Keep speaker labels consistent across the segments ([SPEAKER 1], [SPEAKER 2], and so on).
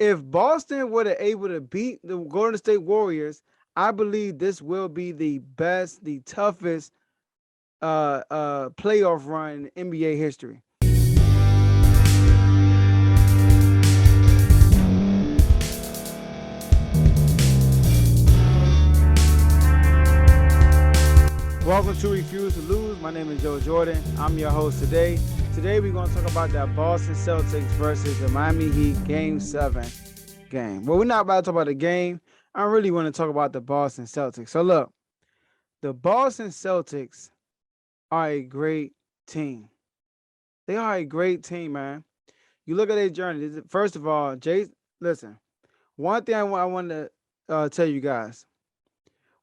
[SPEAKER 1] If Boston were able to beat the Golden State Warriors, I believe this will be the best, the toughest playoff run in NBA history. Welcome to Refuse to Lose. My name is Joe Jordan. I'm your host today. Today we're going to talk about that Boston Celtics versus the Miami Heat Game 7 game. Well, we're not about to talk about the game. I really want to talk about the Boston Celtics. So look, the Boston Celtics are a great team. They are a great team, man. You look at their journey. First of all, Jay, listen, one thing I want to tell you guys.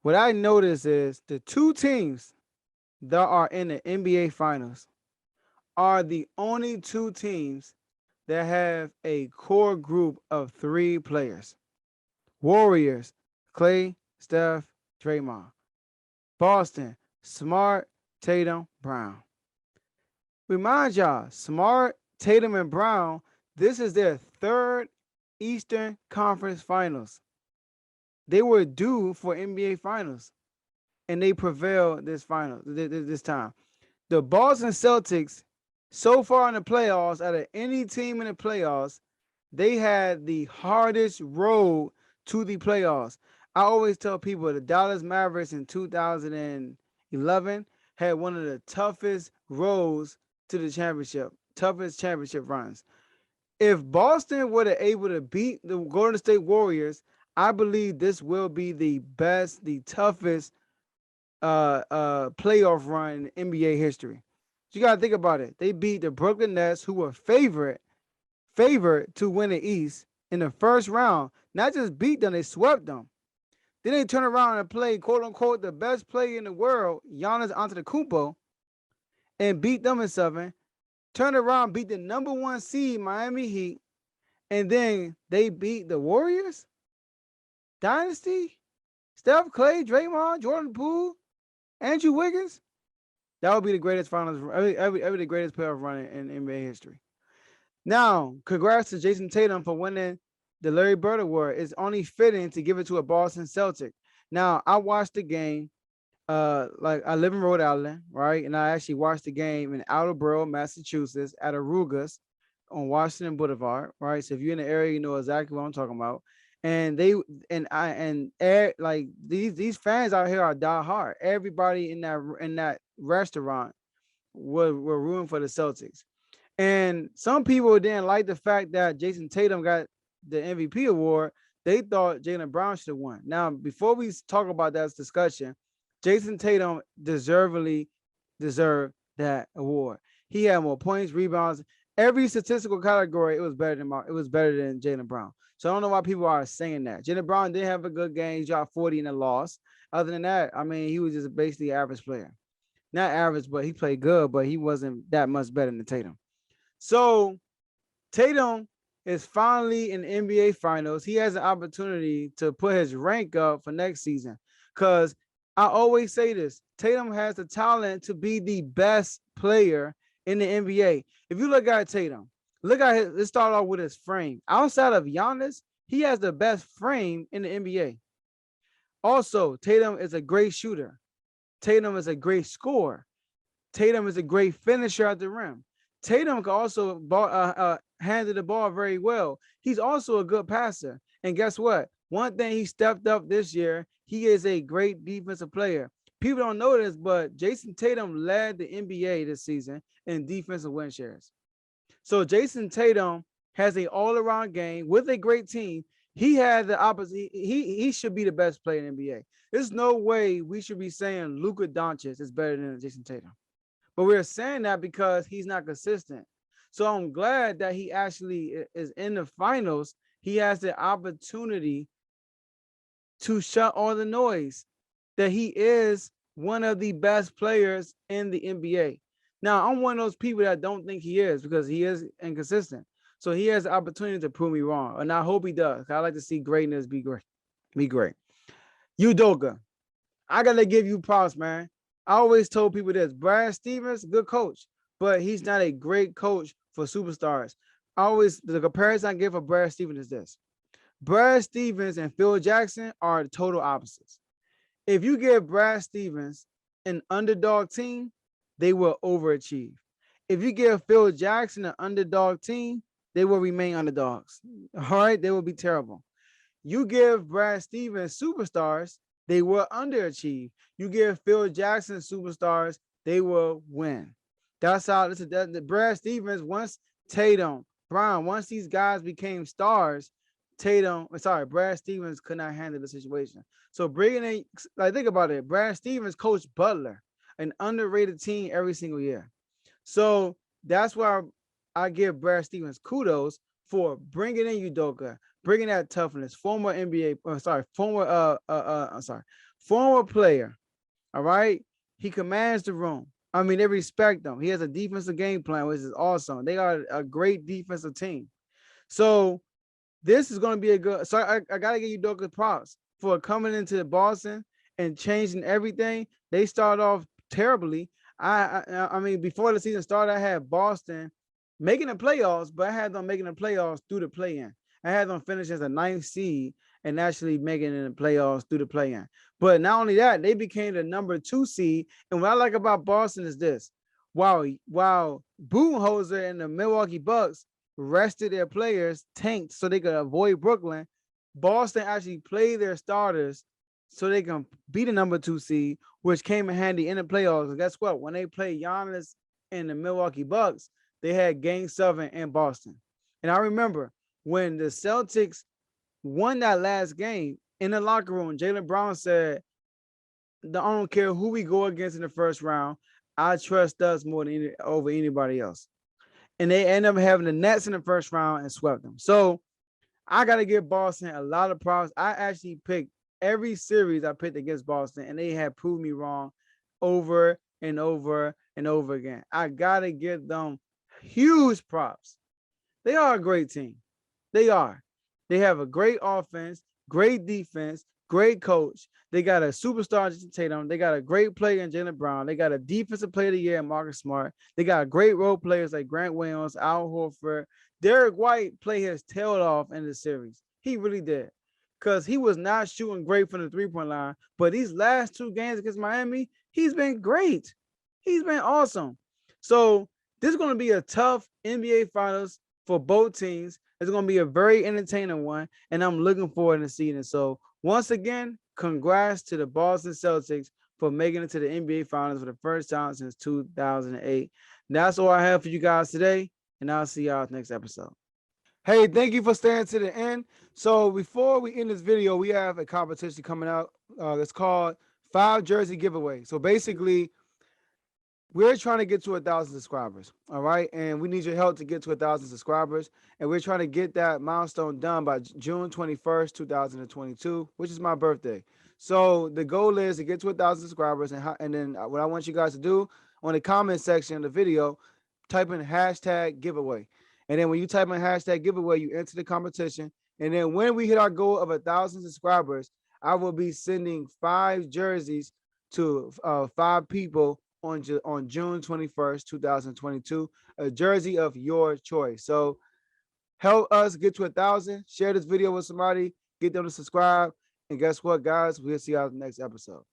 [SPEAKER 1] What I noticed is the two teams that are in the NBA Finals are the only two teams that have a core group of three players. Warriors, Clay, Steph, Draymond. Boston, Smart, Tatum, Brown. Remind y'all, Smart, Tatum, and Brown, this is their third Eastern Conference Finals. They were due for NBA Finals, and they prevailed this time. The Boston Celtics, so far in the playoffs, out of any team in the playoffs, they had the hardest road to the playoffs. I always tell people the Dallas Mavericks in 2011 had one of the toughest roads to the championship, toughest championship runs. If Boston were able to beat the Golden State Warriors, I believe this will be the best, the toughest playoff run in NBA history. You gotta think about it. They beat the Brooklyn Nets, who were favored to win the East in the first round. Not just beat them, they swept them. Then they turn around and play quote unquote the best player in the world, Giannis Antetokounmpo, and beat them in 7. Turn around, beat the number 1 seed Miami Heat, and then they beat the Warriors. Dynasty, Steph, Clay, Draymond, Jordan Poole, Andrew Wiggins. That would be the greatest finals, every the greatest playoff run in NBA history. Now, congrats to Jason Tatum for winning the Larry Bird Award. It's only fitting to give it to a Boston Celtic. Now, I watched the game. Like I live in Rhode Island, right? And I actually watched the game in Attleboro, Massachusetts, at Arugas on Washington Boulevard, right? So if you're in the area, you know exactly what I'm talking about. And they like these fans out here are die hard. Everybody in that restaurant were rooting for the Celtics. And some people didn't like the fact that Jason Tatum got the MVP award. They thought Jaylen Brown should have won. Now, before we talk about that discussion, Jason Tatum deserved that award. He had more points, rebounds, every statistical category. It was better than Jaylen Brown. So I don't know why people are saying that. Jaylen Brown did have a good game. He dropped 40 in a loss. Other than that, I mean, he was just basically an average player. Not average, but he played good, but he wasn't that much better than Tatum. So Tatum is finally in the NBA Finals. He has an opportunity to put his rank up for next season. Because I always say this, Tatum has the talent to be the best player in the NBA. If you look at Tatum, let's start off with his frame. Outside of Giannis, he has the best frame in the NBA. Also, Tatum is a great shooter. Tatum is a great scorer. Tatum is a great finisher at the rim. Tatum can also handle the ball very well. He's also a good passer. And guess what? One thing he stepped up this year, he is a great defensive player. People don't know this, but Jason Tatum led the NBA this season in defensive win shares. So Jason Tatum has an all-around game with a great team. He had the opposite. He should be the best player in the NBA. There's no way we should be saying Luka Doncic is better than Jason Tatum. But we're saying that because he's not consistent. So I'm glad that he actually is in the finals. He has the opportunity to shut all the noise that he is one of the best players in the NBA. Now, I'm one of those people that don't think he is because he is inconsistent. So he has the opportunity to prove me wrong. And I hope he does. I like to see greatness be great. Be great. Udoka, I got to give you props, man. I always told people this. Brad Stevens, good coach, but he's not a great coach for superstars. always the comparison I give for Brad Stevens is this. Brad Stevens and Phil Jackson are the total opposites. If you give Brad Stevens an underdog team, they will overachieve. If you give Phil Jackson an underdog team, they will remain underdogs. All right, they will be terrible. You give Brad Stevens superstars, they will underachieve. You give Phil Jackson superstars, they will win. That's how this is. The Brad Stevens, once Tatum, Brown, once these guys became stars, Brad Stevens could not handle the situation. So bringing in, like, think about it. Brad Stevens coached Butler, an underrated team every single year. So that's why I give Brad Stevens kudos for bringing in Udoka, bringing that toughness. Former NBA, former player. All right, he commands the room. I mean, they respect him. He has a defensive game plan, which is awesome. They are a great defensive team. So this is going to be a good. So I got to give Udoka props for coming into Boston and changing everything. They started off terribly. I mean, before the season started, I had Boston making the playoffs, but I had them making the playoffs through the play-in. I had them finish as a ninth seed and actually making it in the playoffs through the play-in. But not only that, they became the number 2 seed. And what I like about Boston is this: while Budenholzer and the Milwaukee Bucks rested their players, tanked so they could avoid Brooklyn, Boston actually played their starters so they can be the number 2 seed, which came in handy in the playoffs. And guess what? When they played Giannis and the Milwaukee Bucks, they had Game 7 in Boston. And I remember when the Celtics won that last game in the locker room, Jaylen Brown said, I don't care who we go against in the first round. I trust us more than over anybody else. And they end up having the Nets in the first round and swept them. So I got to give Boston a lot of props. I actually picked every series I picked against Boston, and they have proved me wrong over and over and over again. I got to give them huge props. They are a great team. They are. They have a great offense, great defense, great coach. They got a superstar, Jason Tatum. They got a great player in Jaylen Brown. They got a defensive player of the year in Marcus Smart. They got great role players like Grant Williams, Al Horford. Derek White played his tail off in the series. He really did. Because he was not shooting great from the three-point line. But these last 2 games against Miami, he's been great. He's been awesome. So this is going to be a tough NBA Finals for both teams. It's going to be a very entertaining one, and I'm looking forward to seeing it. So once again, congrats to the Boston Celtics for making it to the NBA Finals for the first time since 2008. And that's all I have for you guys today, and I'll see y'all next episode. Hey, thank you for staying to the end. So before we end this video, we have a competition coming out. It's called 5 Jersey Giveaway. So basically, we're trying to get to 1,000 subscribers, all right? And we need your help to get to 1,000 subscribers. And we're trying to get that milestone done by June 21st, 2022, which is my birthday. So the goal is to get to 1,000 subscribers. And then what I want you guys to do on the comment section of the video, type in hashtag giveaway. And then when you type in hashtag giveaway, you enter the competition. And then when we hit our goal of 1,000 subscribers, I will be sending 5 jerseys to 5 people on June 21st, 2022, a jersey of your choice. So help us get to 1,000. Share this video with somebody, get them to subscribe. And guess what, guys? We'll see you on the next episode.